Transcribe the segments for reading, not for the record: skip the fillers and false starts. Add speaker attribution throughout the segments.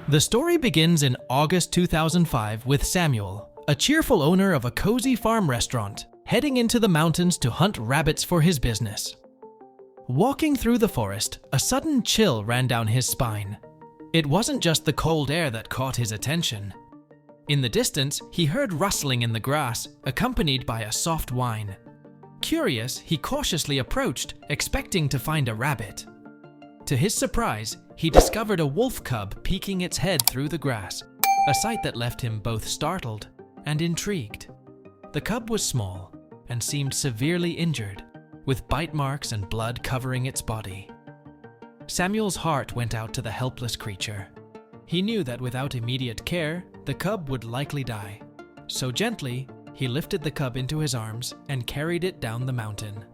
Speaker 1: The story begins in August 2005 with Samuel, a cheerful owner of a cozy farm restaurant, heading into the mountains to hunt rabbits for his business. Walking through the forest, a sudden chill ran down his spine. It wasn't just the cold air that caught his attention. In the distance, he heard rustling in the grass, accompanied by a soft whine. Curious, he cautiously approached, expecting to find a rabbit. To his surprise, he discovered a wolf cub peeking its head through the grass, a sight that left him both startled and intrigued. The cub was small and seemed severely injured, with bite marks and blood covering its body. Samuel's heart went out to the helpless creature. He knew that without immediate care, the cub would likely die. So gently, he lifted the cub into his arms and carried it down the mountain.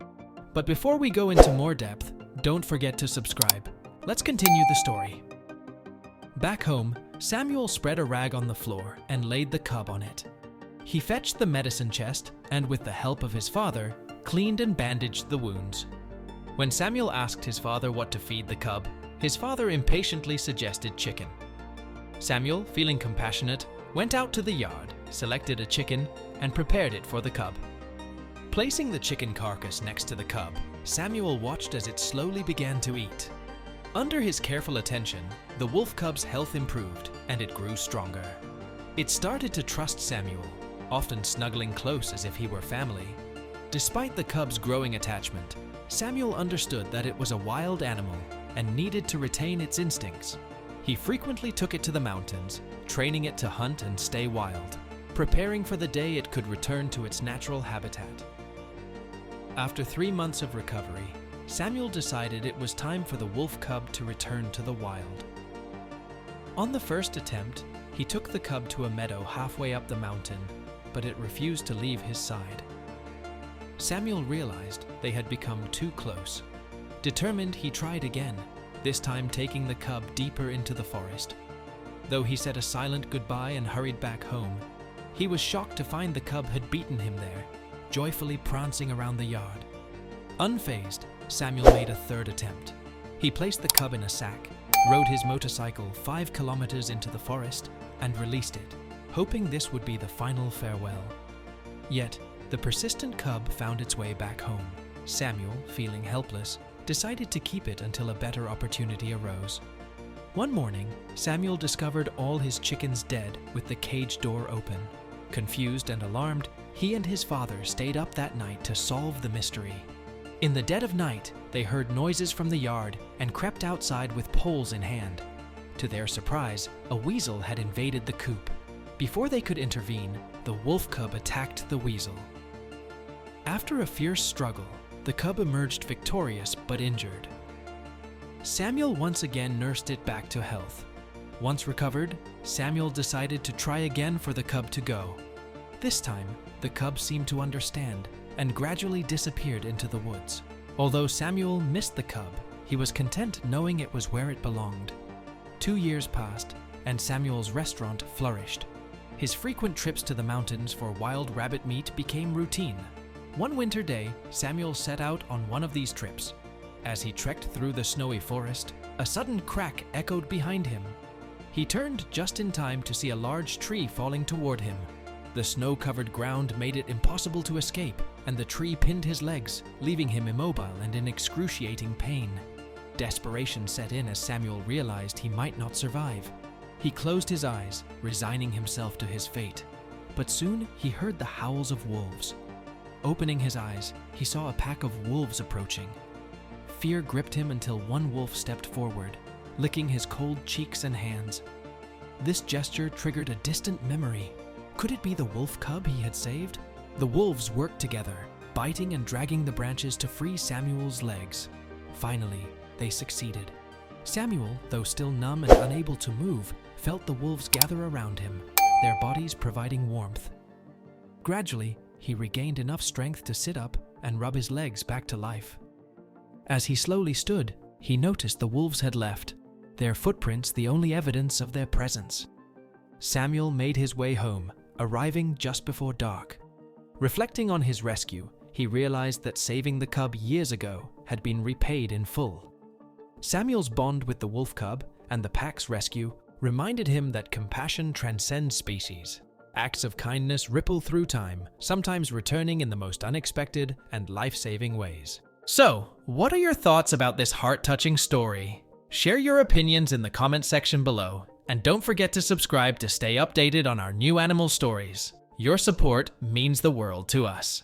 Speaker 1: But before we go into more depth, don't forget to subscribe. Let's continue the story. Back home, Samuel spread a rag on the floor and laid the cub on it. He fetched the medicine chest and, with the help of his father, cleaned and bandaged the wounds. When Samuel asked his father what to feed the cub, his father impatiently suggested chicken. Samuel, feeling compassionate, went out to the yard, selected a chicken, and prepared it for the cub. Placing the chicken carcass next to the cub, Samuel watched as it slowly began to eat. Under his careful attention, the wolf cub's health improved and it grew stronger. It started to trust Samuel, often snuggling close as if he were family. Despite the cub's growing attachment, Samuel understood that it was a wild animal and needed to retain its instincts. He frequently took it to the mountains, training it to hunt and stay wild, preparing for the day it could return to its natural habitat. After 3 months of recovery, Samuel decided it was time for the wolf cub to return to the wild. On the first attempt, he took the cub to a meadow halfway up the mountain, but it refused to leave his side. Samuel realized they had become too close. Determined, he tried again, this time taking the cub deeper into the forest. Though he said a silent goodbye and hurried back home, he was shocked to find the cub had beaten him there, joyfully prancing around the yard. Unfazed, Samuel made a third attempt. He placed the cub in a sack, rode his motorcycle 5 kilometers into the forest, and released it, hoping this would be the final farewell. Yet, the persistent cub found its way back home. Samuel, feeling helpless, decided to keep it until a better opportunity arose. One morning, Samuel discovered all his chickens dead with the cage door open. Confused and alarmed, he and his father stayed up that night to solve the mystery. In the dead of night, they heard noises from the yard and crept outside with poles in hand. To their surprise, a weasel had invaded the coop. Before they could intervene, the wolf cub attacked the weasel. After a fierce struggle, the cub emerged victorious but injured. Samuel once again nursed it back to health. Once recovered, Samuel decided to try again for the cub to go. This time, the cub seemed to understand and gradually disappeared into the woods. Although Samuel missed the cub, he was content knowing it was where it belonged. 2 years passed, and Samuel's restaurant flourished. His frequent trips to the mountains for wild rabbit meat became routine. One winter day, Samuel set out on one of these trips. As he trekked through the snowy forest, a sudden crack echoed behind him. He turned just in time to see a large tree falling toward him. The snow-covered ground made it impossible to escape, and the tree pinned his legs, leaving him immobile and in excruciating pain. Desperation set in as Samuel realized he might not survive. He closed his eyes, resigning himself to his fate. But soon he heard the howls of wolves. Opening his eyes, he saw a pack of wolves approaching. Fear gripped him until one wolf stepped forward, licking his cold cheeks and hands. This gesture triggered a distant memory. Could it be the wolf cub he had saved? The wolves worked together, biting and dragging the branches to free Samuel's legs. Finally, they succeeded. Samuel, though still numb and unable to move, felt the wolves gather around him, their bodies providing warmth. Gradually, he regained enough strength to sit up and rub his legs back to life. As he slowly stood, he noticed the wolves had left, their footprints the only evidence of their presence. Samuel made his way home, arriving just before dark. Reflecting on his rescue, he realized that saving the cub years ago had been repaid in full. Samuel's bond with the wolf cub and the pack's rescue reminded him that compassion transcends species. Acts of kindness ripple through time, sometimes returning in the most unexpected and life-saving ways. So, what are your thoughts about this heart-touching story? Share your opinions in the comment section below, and don't forget to subscribe to stay updated on our new animal stories. Your support means the world to us.